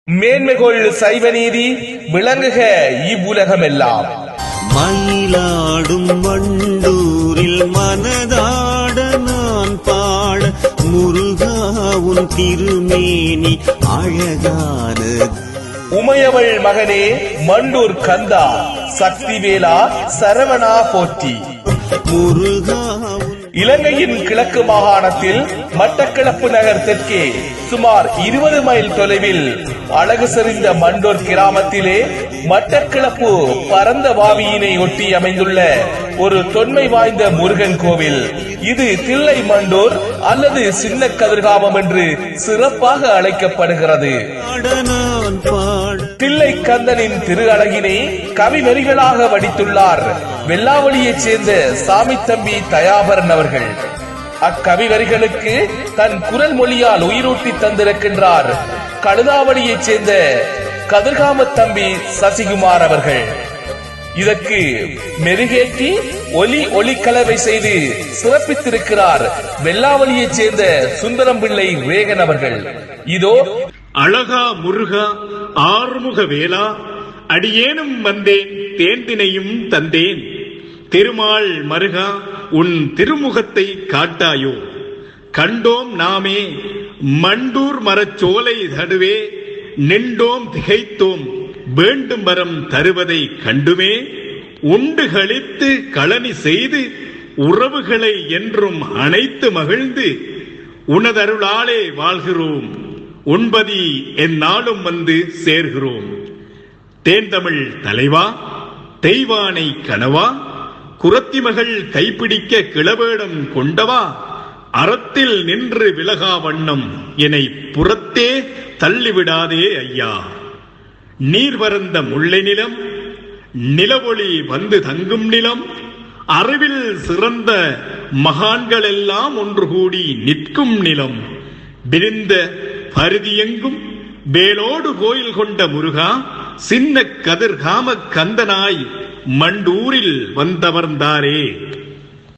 மேன்மைகொள் சைவ நீதி விளங்குக இவ்வுலகமெல்லாம். மயிலாடும் வண்டூரில் மனதாட நான் பாட முருகாவும் திருமேனி அழகானது. உமையவள் மகனே மண்டூர் கந்தா, சக்திவேலா சரவணா போற்றி. முருகாவும் இலங்கையின் கிழக்கு மாகாணத்தில் மட்டக்களப்பு நகர் தெற்கே சுமார் 20 மைல் தொலைவில் அழகு செறிந்த மண்டூர் கிராமத்திலே மட்டக்களப்பு பரந்த வாவியினை ஒட்டி அமைந்துள்ள ஒரு தொன்மை வாய்ந்த முருகன் கோவில். இது தில்லை மண்டூர் அல்லது சின்ன கதிர்காமம் என்று சிறப்பாக அழைக்கப்படுகிறது. தில்லை கந்தனின் திரு அழகினை கவி வரிகளாக வடித்துள்ளார் வெள்ளாவளியைச் சேர்ந்த சாமி தம்பி தயாபரன் அவர்கள். அக்கவி வரிகளுக்கு தன் குரல் மொழியால் உயிரூட்டி தந்திருக்கின்றார் கழுதாவளியைச் சேர்ந்த கதிர்காம தம்பி சசிகுமார் அவர்கள். இதற்கு மெருகேற்றி ஒலி கலவை செய்து சிறப்பித்திருக்கிறார் வெள்ளாவளியைச் சேர்ந்த சுந்தரம் பிள்ளை ரேகன் அவர்கள். இதோ அழகா முருகா ஆறுமுக வேலா, அடியேனும் வந்தேன் தேன்தினையும் தந்தேன். திருமால் மருகா உன் திருமுகத்தை காட்டாயோ, கண்டோம் நாமே மண்டூர் மரச்சோலை தடுவே, நின்றோம் திகைத்தோம் வேண்டும் வரம் தருவதை கண்டுமே. உண்டு களித்து களனி செய்து உறவுகளை என்றும் அணைத்து மகிழ்ந்து உனதருளாலே வாழ்கிறோம். உண்பதி எந்நாளும் வந்து சேர்கிறோம். தேன்தமிழ் தலைவா, தெய்வானை கனவா, குரத்திமகள் கைப்பிடிக்க கிளவேடம் கொண்டவா, அறத்தில் நின்று விலகா வண்ணம் என்னை புறத்தே தள்ளிவிடாதே ஐயா. நீர் வறந்த முல்லை நிலம், நிலவொளி வந்து தங்கும் நிலம், அறிவில் சிறந்த மகான்கள் எல்லாம் ஒன்று கூடி நிற்கும் நிலம், விரிந்த பருதியெங்கும் வேலோடு கோயில் கொண்ட முருகா, சின்ன கதிர்காம கந்தனாய் மண்டூரில் வந்தவர்ந்தாரே.